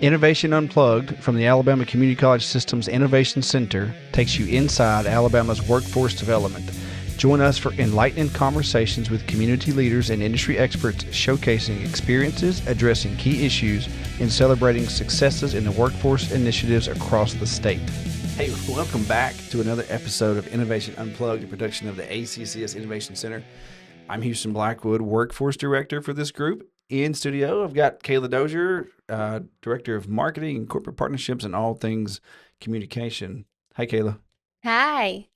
Innovation Unplugged from the Alabama Community College System's Innovation Center takes you inside Alabama's workforce development. Join us for enlightening conversations with community leaders and industry experts showcasing experiences, addressing key issues, and celebrating successes in the workforce initiatives across the state. Hey, welcome back to another episode of Innovation Unplugged, a production of the ACCS Innovation Center. I'm Houston Blackwood, Workforce Director for this group. In studio, I've got Kailah Dozier, Director of Marketing and Corporate Partnerships and all things communication. Hi, Kailah. Hi.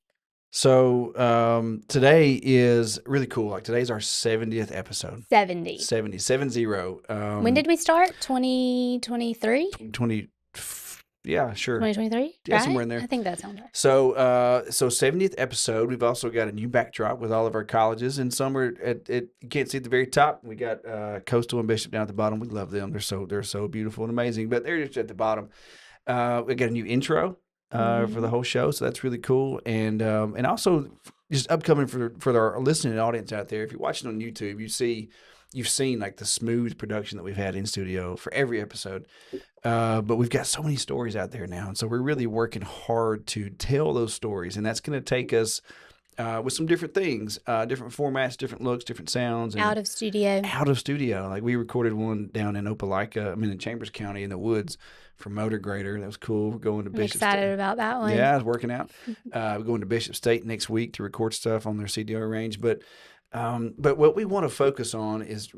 So today is really cool. Like today's our 70th episode. 70. 70. When did we start? 2023? 20. Yeah, sure. 2023? Yeah, right? somewhere in there. I think that sounds right. So 70th episode. We've also got a new backdrop with all of our colleges, and some are you can't see at the very top. We got Coastal and Bishop down at the bottom. We love them. They're so beautiful and amazing. But they're just at the bottom. We got a new intro for the whole show, so that's really cool. And also just upcoming for our listening audience out there. If you're watching on YouTube, you've seen like the smooth production that we've had in studio for every episode. But we've got so many stories out there now. And so we're really working hard to tell those stories. And that's going to take us with some different things, different formats, different looks, different sounds. And out of studio. Like we recorded one down in in Chambers County in the woods for Motor Grader. That was cool. We're going to Bishop State. Excited about that one. Yeah, it's working out. We're going to Bishop State next week to record stuff on their CDL range. But what we want to focus on is,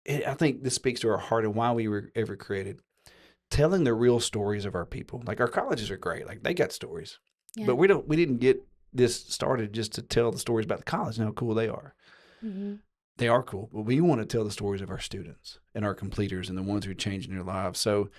I think this speaks to our heart and why we were ever created. Telling the real stories of our people. Like our colleges are great. Like they got stories. Yeah. But we didn't get this started just to tell the stories about the college and how cool they are. Mm-hmm. They are cool. But we want to tell the stories of our students and our completers and the ones who are changing their lives. So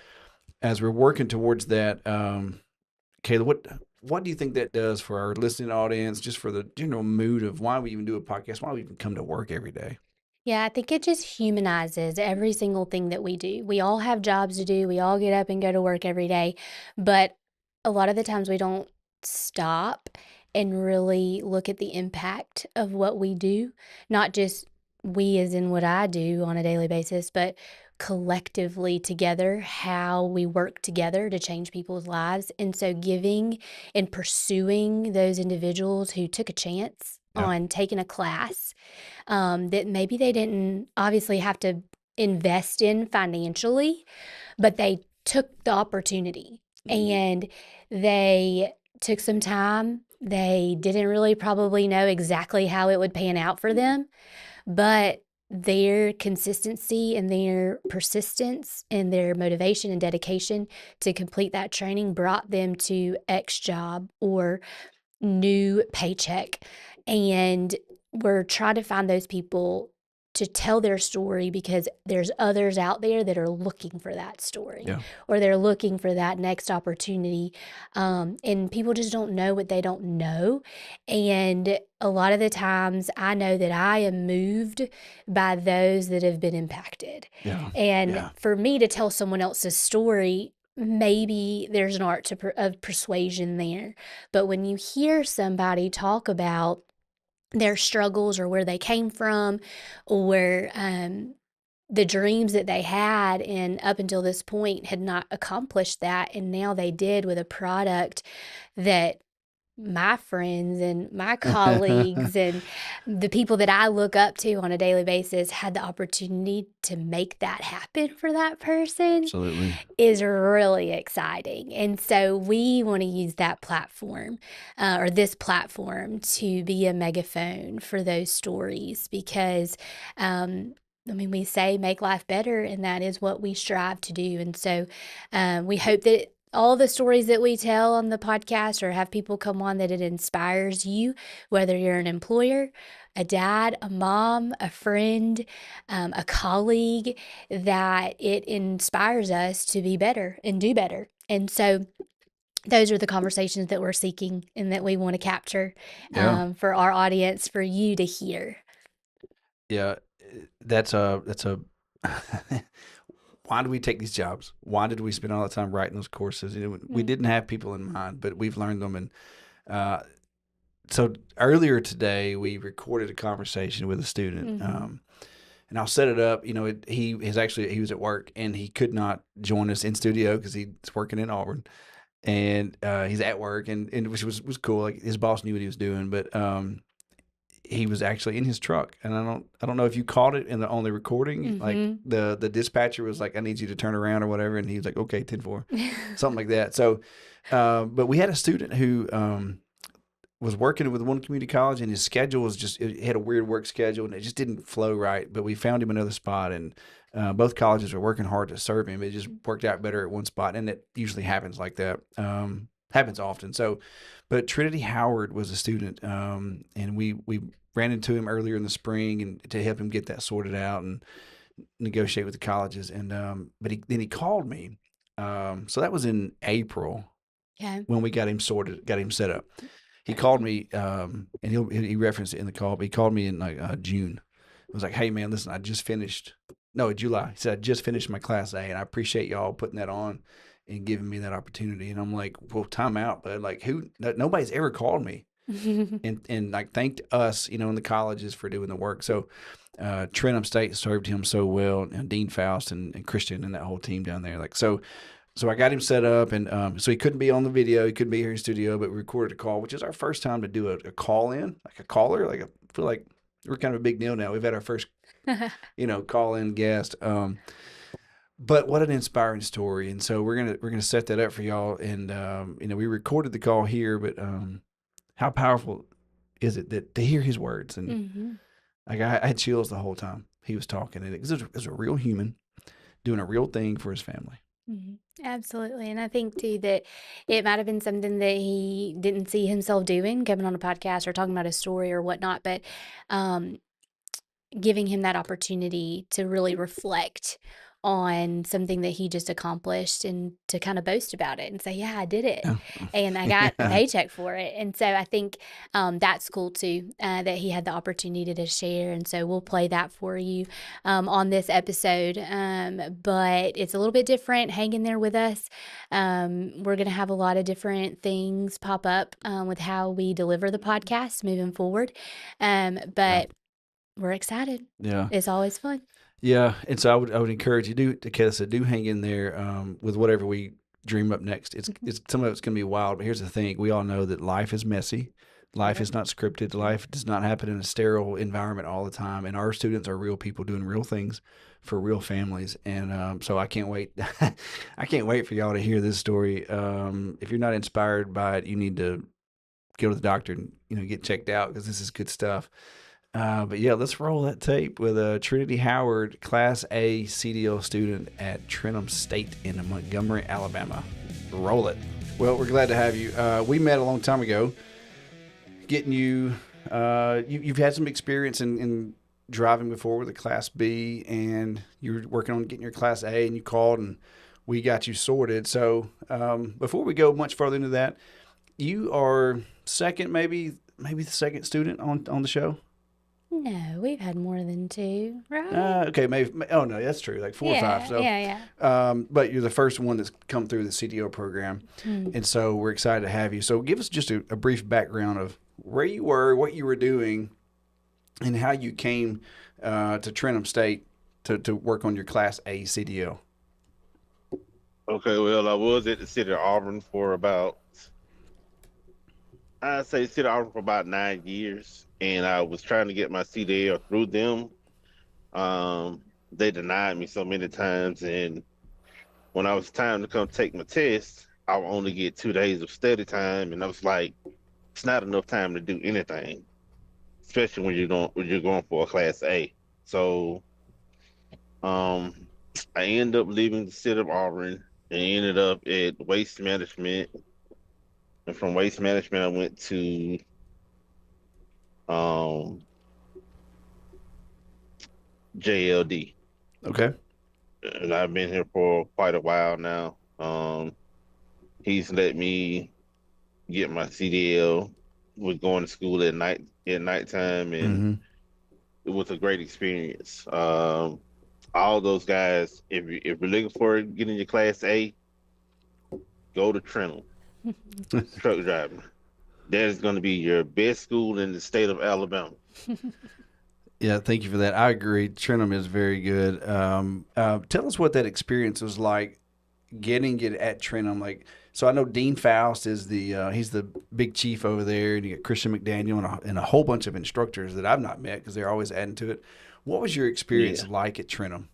as we're working towards that, Kailah, what do you think that does for our listening audience, just for the general mood of why we even do a podcast, why we even come to work every day? Yeah, I think it just humanizes every single thing that we do. We all have jobs to do. We all get up and go to work every day. But a lot of the times we don't stop and really look at the impact of what we do. Not just we as in what I do on a daily basis, but collectively together, how we work together to change people's lives. And so giving and pursuing those individuals who took a chance on taking a class that maybe they didn't obviously have to invest in financially, but they took the opportunity and they took some time. They didn't really probably know exactly how it would pan out for them, but their consistency and their persistence and their motivation and dedication to complete that training brought them to X job or new paycheck. And we're trying to find those people to tell their story because there's others out there that are looking for that story or they're looking for that next opportunity. And people just don't know what they don't know. And a lot of the times I know that I am moved by those that have been impacted. For me to tell someone else's story, maybe there's an art of persuasion there. But when you hear somebody talk about their struggles or where they came from or the dreams that they had and up until this point had not accomplished that, and now they did with a product that my friends and my colleagues and the people that I look up to on a daily basis had the opportunity to make that happen for that person. Absolutely. Is really exciting. And so we want to use that platform or this platform to be a megaphone for those stories because we say make life better, and that is what we strive to do. And so we hope that all the stories that we tell on the podcast or have people come on, that it inspires you, whether you're an employer, a dad, a mom, a friend, a colleague, that it inspires us to be better and do better. And so those are the conversations that we're seeking and that we want to capture for our audience, for you to hear. Yeah, that's a why do we take these jobs? Why did we spend all that time writing those courses? We didn't have people in mind, but we've learned them. And so earlier today, we recorded a conversation with a student. and I'll set it up. He was at work and he could not join us in studio because he's working in Auburn, and he's at work, and which was cool. Like his boss knew what he was doing, but he was actually in his truck, and I don't know if you caught it on the recording. Like the dispatcher was like, "I need you to turn around" or whatever, and he was like, "Okay, 10-4," something like that. So, but we had a student who was working with one community college, and his schedule was he had a weird work schedule, and it just didn't flow right. But we found him another spot, and both colleges were working hard to serve him. It just worked out better at one spot, and it usually happens like that. Happens often. So, but Trinity Howard was a student, and we ran into him earlier in the spring and to help him get that sorted out and negotiate with the colleges. And but then he called me. So that was in April. Okay. When we got him sorted, got him set up. He called me, and he referenced it in the call, but he called me in like June. I was like, "Hey man, listen, July." He said, "I just finished my Class A, and I appreciate y'all putting that on and giving me that opportunity." And I'm like, "Well, time out, but like, nobody's ever called me and like thanked us, in the colleges for doing the work." So Trenholm State served him so well, and Dean Faust and Christian and that whole team down there. Like so I got him set up, and so he couldn't be on the video. He couldn't be here in studio, but we recorded a call, which is our first time to do a call in, like a caller. Like I feel like we're kind of a big deal now. We've had our first, call in guest. But what an inspiring story! And so we're gonna set that up for y'all. And we recorded the call here, but how powerful is it that to hear his words? And like I had chills the whole time he was talking, and it was a real human doing a real thing for his family. Absolutely. And I think too that it might have been something that he didn't see himself doing, coming on a podcast or talking about his story or whatnot, but giving him that opportunity to really reflect on something that he just accomplished and to kind of boast about it and say, yeah, I did it. Yeah. And I got a paycheck for it. And so I think that's cool too, that he had the opportunity to share. And so we'll play that for you on this episode. But it's a little bit different. Hang in there with us. We're going to have a lot of different things pop up with how we deliver the podcast moving forward. But we're excited. Yeah. It's always fun. Yeah, and so I would encourage you do hang in there with whatever we dream up next. It's some of it's going to be wild, but here's the thing: we all know that life is messy, life is not scripted, life does not happen in a sterile environment all the time, and our students are real people doing real things for real families, and so I can't wait. I can't wait for y'all to hear this story. If you're not inspired by it, you need to go to the doctor and get checked out because this is good stuff. But yeah, let's roll that tape with Trinity Howard, Class A CDL student at Trenholm State in Montgomery, Alabama. Roll it. Well, we're glad to have you. We met a long time ago. Getting you, you've had some experience in driving before with a Class B, and you were working on getting your Class A, and you called, and we got you sorted. So before we go much further into that, you are second, maybe the second student on the show. No, we've had more than two, right? Okay, maybe. Oh no, that's true. Like 4 or 5. So yeah. But you're the first one that's come through the CDO program, and so we're excited to have you. So give us just a brief background of where you were, what you were doing, and how you came to Trenholm State to work on your Class A CDL. Okay, well, I was at the city of Auburn for about 9 years. And I was trying to get my CDL through them. They denied me so many times. And when I was time to come take my test, I would only get 2 days of study time. And I was like, it's not enough time to do anything, especially when you're going for a Class A. So I ended up leaving the city of Auburn and ended up at Waste Management. And from Waste Management, I went to JLD. Okay. And I've been here for quite a while now. He's let me get my CDL. We're going to school at nighttime, and it was a great experience. All those guys, if you're looking for getting your Class A, go to Trenholm truck driving. That is going to be your best school in the state of Alabama. Yeah, thank you for that. I agree. Trenholm is very good. Tell us what that experience was like getting it at Trenholm. Like, so I know Dean Faust is he's the big chief over there, and you got Christian McDaniel and a whole bunch of instructors that I've not met because they're always adding to it. What was your experience Yeah. like at Trenholm?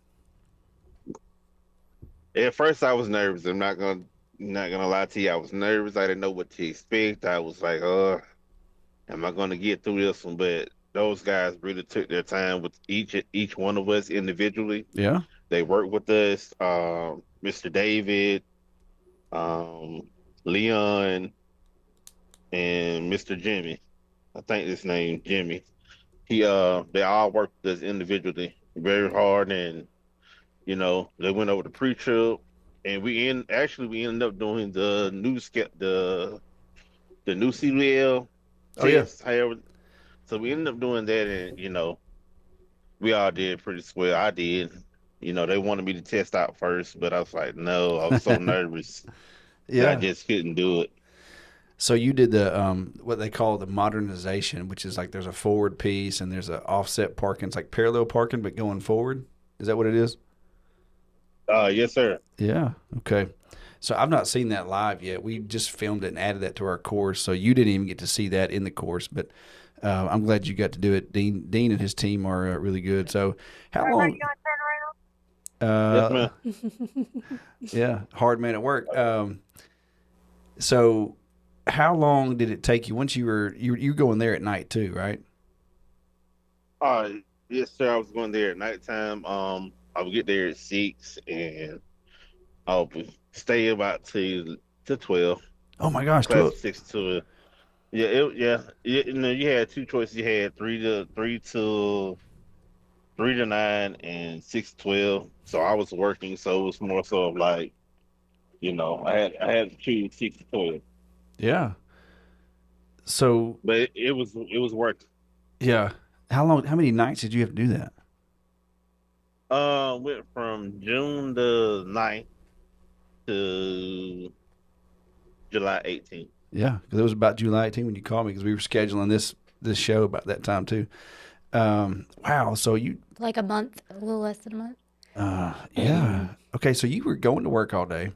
At first, I was nervous. I'm not gonna lie to you. I was nervous. I didn't know what to expect. I was like, am I gonna get through this one? But those guys really took their time with each one of us individually. Yeah. They worked with us. Mr. David, um, Leon, and Mr. Jimmy. I think his name Jimmy. They all worked with us individually very hard, and they went over the pre-trip, and we ended up doing the new CDL Oh yeah. test. However, so we ended up doing that, and we all did pretty swell. I did. They wanted me to test out first, but I was like, no, I was so nervous that I Yeah. just couldn't do it. So you did the what they call the modernization, which is like there's a forward piece and there's an offset parking. It's like parallel parking, but going forward. Is that what it is? Yes, sir. Yeah. Okay. So I've not seen that live yet. We just filmed it and added that to our course. So you didn't even get to see that in the course, but I'm glad you got to do it. Dean and his team are really good. So how long? Yes, Uh, ma'am. yeah, hard man at work. So how long did it take you once you were going there at night too, right? Uh, yes, sir. I was going there at nighttime. I would get there at 6, and I would stay about to 12. Oh my gosh, Class 12. of 6 to yeah. You had two choices. You had 3 to 9 and 6 to 12. So I was working, so it was more so of like, I had to choose 6 to 12. Yeah. So But it was worth it. yeah, how many nights did you have to do that? Went from June the 9th to July 18th. Yeah, because it was about July 18 when you called me because we were scheduling this show about that time too. Wow. So you, Like a month, a little less than a month. yeah. Okay. So you were going to work all day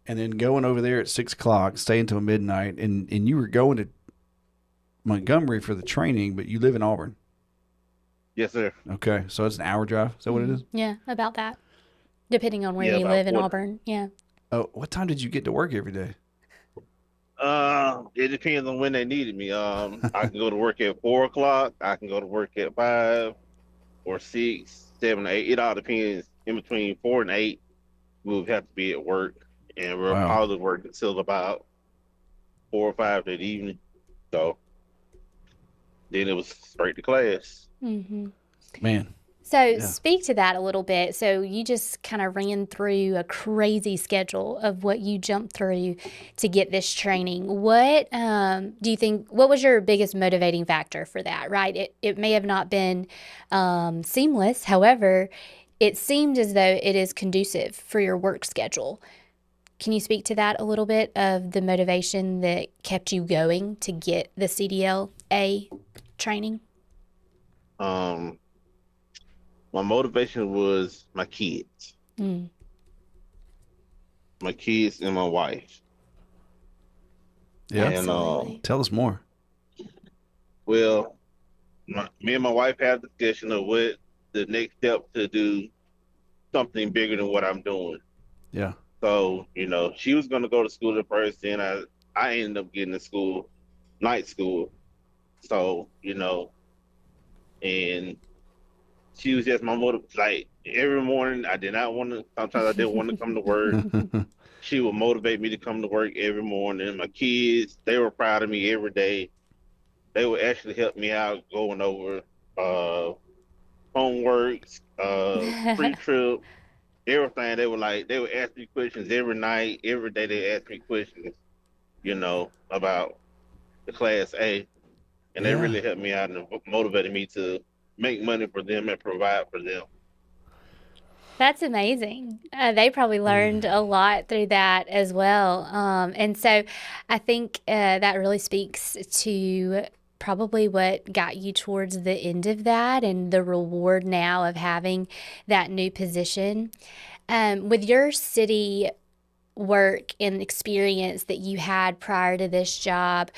and then going over there at 6 o'clock, staying until midnight, and you were going to Montgomery for the training, but you live in Auburn. Yes, sir. Okay. So it's an hour drive. Is that what it is? Yeah, about that. Depending on where Yeah, you about live in 40. Auburn. Yeah. Oh, what time did you get to work every day? It depends on when they needed me. I can go to work at 4 o'clock. I can go to work at 5 or 6, 7, 8. It all depends. In between 4 and 8, we would have to be at work, and we'll Wow. probably work until about 4 or 5 that evening. So then it was straight to class. Mm-hmm. Man. So Yeah. speak to that a little bit. So you just kind of ran through a crazy schedule of what you jumped through to get this training. What do you think, what was your biggest motivating factor for that, right? It may have not been seamless. However, it seemed as though it is conducive for your work schedule. Can you speak to that a little bit of the motivation that kept you going to get the CDLA training? Um, my motivation was my kids, Mm. and my wife. Yeah. And Absolutely. Tell us more. well, me and my wife had a discussion of what the next step to do something bigger than what I'm doing. Yeah. So, she was going to go to school at first, then I ended up getting to school, night school. So, and she was just my motive. Like every morning, I did not want to, sometimes I didn't want to come to work. She would motivate me to come to work every morning. My kids, they were proud of me every day. They would actually help me out going over homework, pre-trip, everything. They would ask me questions every night, every day. They ask me questions, about the Class A, and they Yeah. really helped me out and motivated me to make money for them and provide for them. That's amazing. They probably learned a lot through that as well. And so I think that really speaks to probably what got you towards the end of that and the reward now of having that new position. With your city work and experience that you had prior to this job,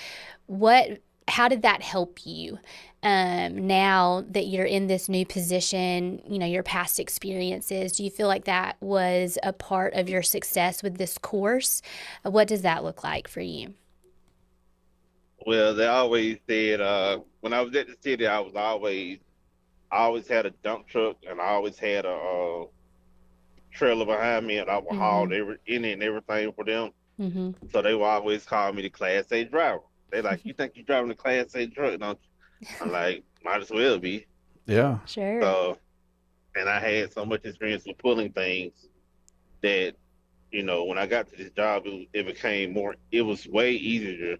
how did that help you? Now that you're in this new position, your past experiences, do you feel like that was a part of your success with this course? What does that look like for you? Well, they always said when I was at the city, I always had a dump truck, and I always had a trailer behind me, and I would haul Mm-hmm. any and everything for them. Mm-hmm. So they would always call me the Class A driver. They like, you think you're driving the Class A truck, don't you? I'm like, might as well be. Yeah. Sure. So, and I had so much experience with pulling things that, when I got to this job, it became it was way easier.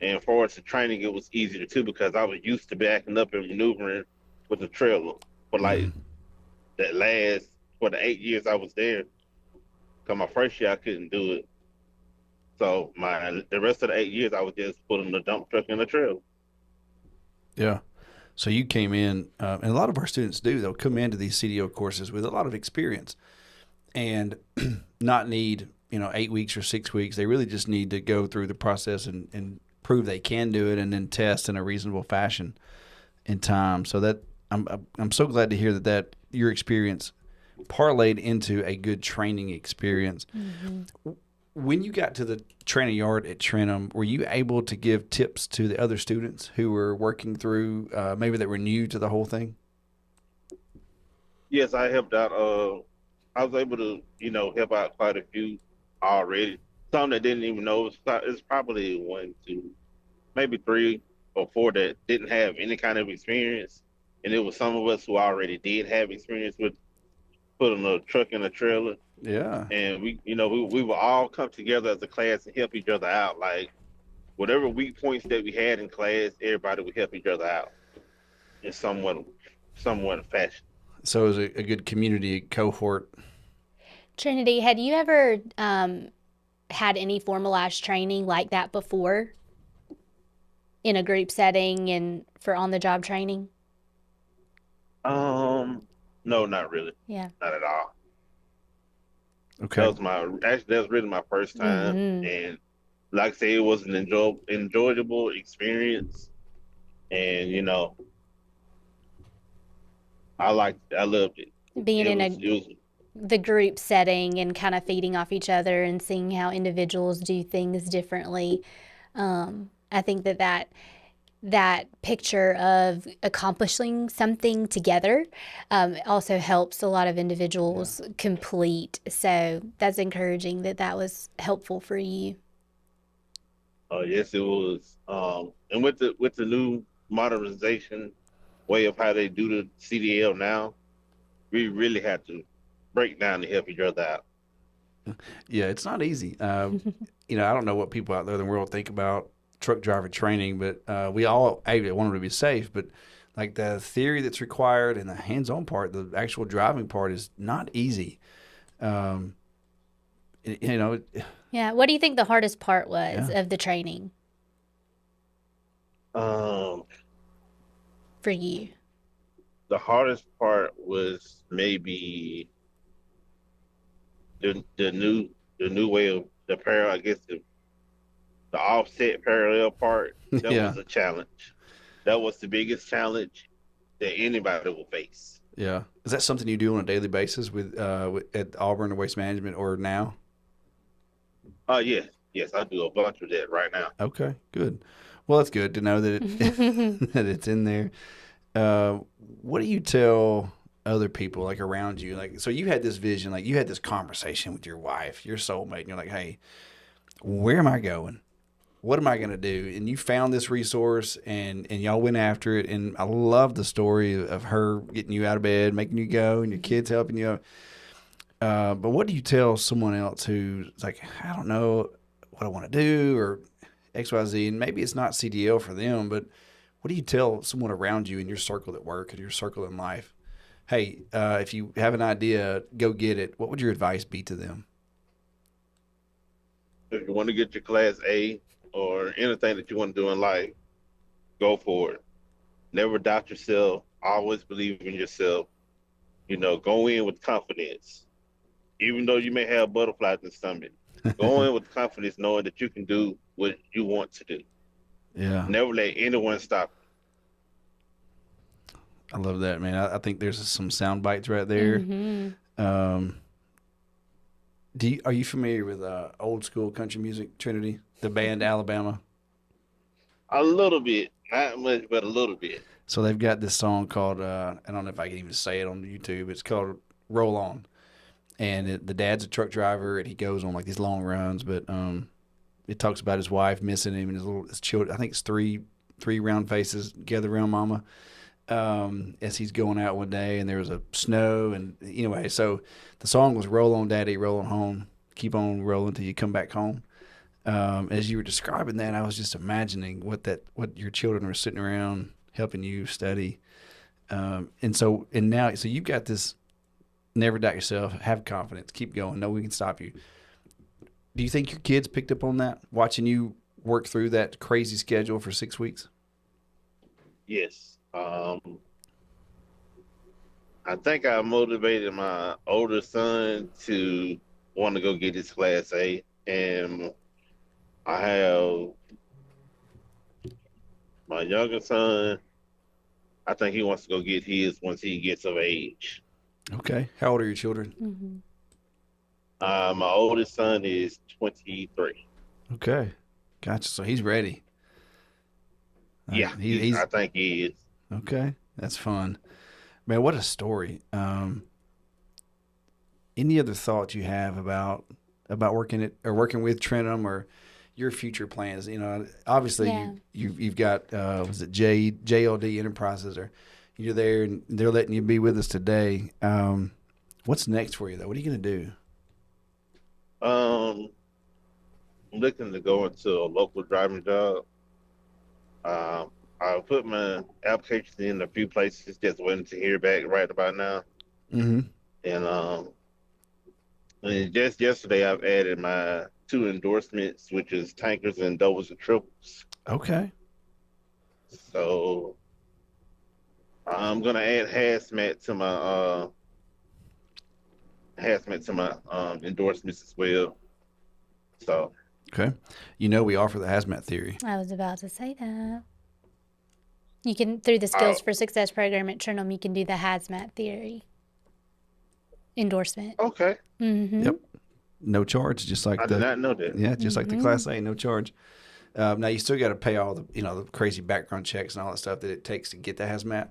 And for us, the training, it was easier too because I was used to backing up and maneuvering with the trailer. For like Mhm. for the 8 years I was there, because my first year I couldn't do it. So the rest of the 8 years I was just putting the dump truck in the trailer. Yeah. So you came in, and a lot of our students do. They'll come into these CDO courses with a lot of experience and not need 8 weeks or 6 weeks. They really just need to go through the process and prove they can do it, and then test in a reasonable fashion in time. So that I'm so glad to hear that your experience parlayed into a good training experience. Mm-hmm. When you got to the training yard at Trenholm, were you able to give tips to the other students who were working through, maybe that were new to the whole thing? Yes, I helped out. I was able to, help out quite a few already. Some that didn't even know. It's probably one, two, maybe three or four that didn't have any kind of experience, and it was some of us who already did have experience with putting a truck in a trailer, Yeah. and we will all come together as a class and help each other out. Like whatever weak points that we had in class, everybody would help each other out in somewhat fashion. So it was a good community cohort. Trinity, had you ever had any formalized training like that before in a group setting and for on the job training? No, not really, Yeah. not at all. Okay. That was really my first time, Mm-hmm. and like I say, it was an enjoyable experience, and I loved it. Being It in was it was the group setting and kind of feeding off each other and seeing how individuals do things differently. I think that picture of accomplishing something together also helps a lot of Yeah. individuals complete. So that's encouraging that was helpful for you. Yes, it was. And with the new modernization way of how they do the CDL now, we really had to break down to help each other out. Yeah, it's not easy. I don't know what people out there in the world think about truck driver training, but we all want them to be safe. But like the theory that's required and the hands-on part, the actual driving part is not easy. Um, it- you know, Yeah. What do you think the hardest part was yeah, of the training Um, for you? the hardest part was maybe the new way of the parallel. I guess the offset parallel part. That yeah, was a challenge. That was the biggest challenge that anybody will face. yeah. Is that something you do on a daily basis at Auburn or Waste Management or now? Yes, yes, I do a bunch of that right now. Okay, good. Well, that's good to know that that it's in there. Uh, what do you tell other people like around you? Like, so you had this vision, like you had this conversation with your wife, your soulmate, and you're like, hey, where am I going? What am I going to do? And you found this resource and y'all went after it. And I love the story of her getting you out of bed, making you go, and your kids helping you. But what do you tell someone else who's like, I don't know what I want to do or XYZ, and maybe it's not CDL for them, but what do you tell someone around you in your circle at work and your circle in life? Hey, if you have an idea, go get it. What would your advice be to them? If you want to get your Class A or anything that you want to do in life, go for it. Never doubt yourself. Always believe in yourself. Go in with confidence. Even though you may have butterflies in the stomach, go in with confidence, knowing that you can do what you want to do. Yeah. Never let anyone stop I love that, man. I think there's some sound bites right there. Um, are you familiar with old school country music, Trinity? The band Alabama? you. A little bit, not much, but a little bit. So they've got this song called, I don't know if I can even say it on YouTube. It's called Roll On. And the dad's a truck driver, and he goes on like these long runs, but it talks about his wife missing him and his children. I think it's three round faces gather around mama as he's going out one day, and there was a snow. And anyway, so the song was Roll On Daddy, Roll On Home. Keep on rolling till you come back home. As you were describing that, I was just imagining what your children were sitting around helping you study. So you've got this never doubt yourself, have confidence, keep going, no one can stop you. Do you think your kids picked up on that, watching you work through that crazy schedule for 6 weeks? Yes. I think I motivated my older son to want to go get his Class A, and I have my younger son. I think he wants to go get his once he gets of age. Okay. How old are your children? My oldest son is 23. Okay. Gotcha. So he's ready. Yeah, I think he is. Okay. That's fun. Man, what a story. Any other thoughts you have about working with Trenholm or your future plans? Obviously you've got was it JLD Enterprises, or you're there and they're letting you be with us today. What's next for you though? What are you going to do? I'm looking to go into a local driving job. I put my applications in a few places, just waiting to hear back right about now. Mm-hmm. And just yesterday, I've added my 2 endorsements, which is tankers and doubles and triples. Okay. So I'm gonna add hazmat to my endorsements as well. So okay, we offer the hazmat theory. I was about to say that. You can, through the Skills for Success program at Trenholm, you can do the hazmat theory endorsement. Okay. Mm-hmm. Yep. No charge, just like I did not know that. Yeah, just like the Class A, no charge. Now you still got to pay all the the crazy background checks and all that stuff that it takes to get the hazmat.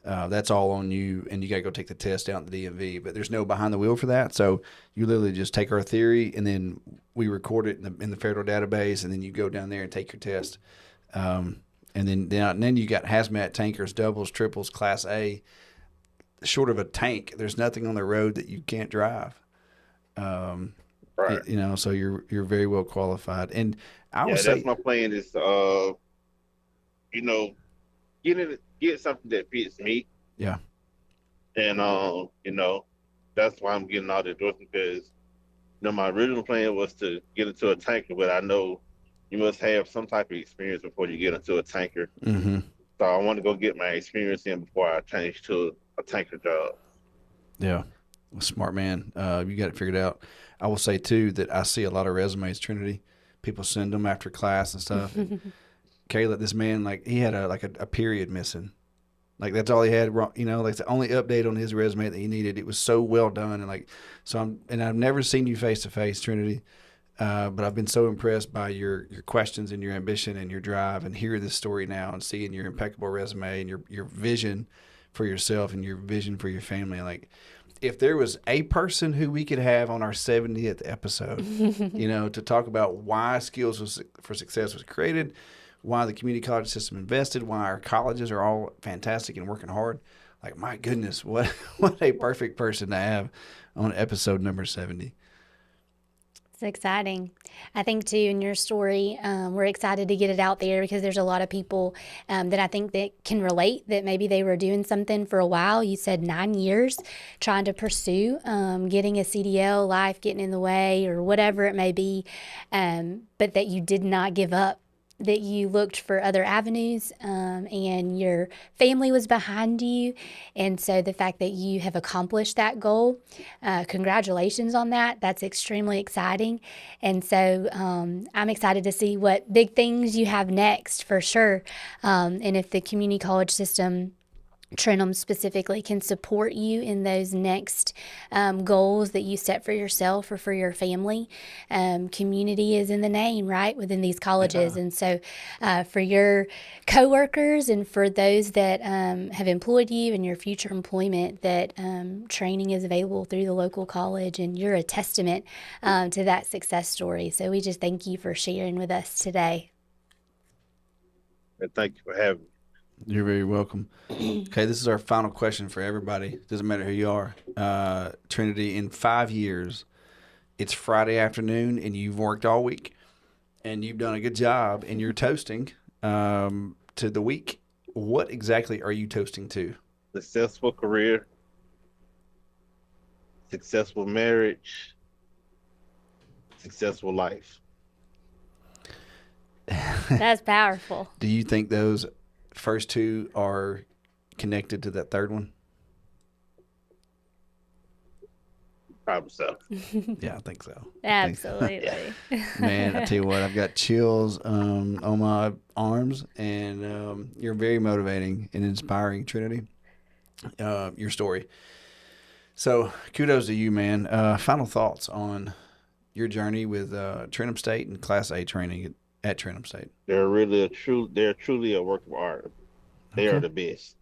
That's all on you, and you got to go take the test down at the DMV. But there's no behind the wheel for that, so you literally just take our theory, and then we record it in the federal database, and then you go down there and take your test. And then you got hazmat, tankers, doubles, triples, Class A. Short of a tank, there's nothing on the road that you can't drive. Right. So you're very well qualified. And I would say that's my plan is get something that fits me. Yeah. And that's why I'm getting all the endorsements, because my original plan was to get into a tanker, but I know you must have some type of experience before you get into a tanker. Mm-hmm. So I want to go get my experience in before I change to a tanker job. Yeah. Well, smart man. You got it figured out. I will say too that I see a lot of resumes, Trinity. People send them after class and stuff. And Kailah, this man, like he had a period missing. Like that's all he had wrong, like the only update on his resume that he needed. It was so well done. And I've never seen you face to face, Trinity. But I've been so impressed by your questions and your ambition and your drive, and hearing this story now and seeing your impeccable resume and your vision for yourself and your vision for your family. Like, if there was a person who we could have on our 70th episode, to talk about why Skills for Success was created, why the community college system invested, why our colleges are all fantastic and working hard. Like, my goodness, what a perfect person to have on episode number 70. It's exciting. I think too, in your story, we're excited to get it out there because there's a lot of people that I think that can relate, that maybe they were doing something for a while. You said 9 years trying to pursue getting a CDL, life getting in the way or whatever it may be, but that you did not give up. that you looked for other avenues, and your family was behind you. And so the fact that you have accomplished that goal, congratulations on that. That's extremely exciting. And so I'm excited to see what big things you have next for sure. And if the community college system, Trenholm specifically, can support you in those next goals that you set for yourself or for your family. Community is in the name, right, within these colleges. Yeah. And so for your coworkers and for those that have employed you and your future employment, that training is available through the local college, and you're a testament to that success story. So we just thank you for sharing with us today. And thank you for having me. You're very welcome. Okay, this is our final question for everybody. Doesn't matter who you are. Trinity, in 5 years, it's Friday afternoon, and you've worked all week, and you've done a good job, and you're toasting to the week. What exactly are you toasting to? Successful career, successful marriage, successful life. That's powerful. Do you think those first two are connected to that third one? Probably so. Yeah, I think so. Absolutely. Man, I tell you what, I've got chills on my arms, and you're very motivating and inspiring, Trinity, your story. So kudos to you, man. Final thoughts on your journey with Trenholm State and Class A training at Trenholm State. They're truly a work of art. They are the best.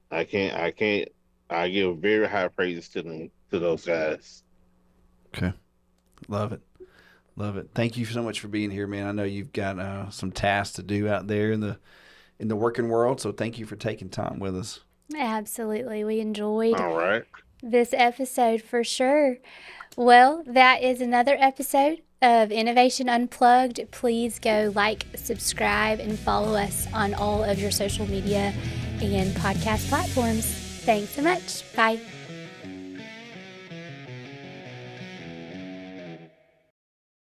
I give very high praises to them, to those guys. Okay. Love it. Love it. Thank you so much for being here, man. I know you've got some tasks to do out there in the working world, so thank you for taking time with us. Absolutely. We enjoyed All right. this episode for sure. Well, that is another episode of Innovation Unplugged. Please go like, subscribe, and follow us on all of your social media and podcast platforms. Thanks so much. Bye.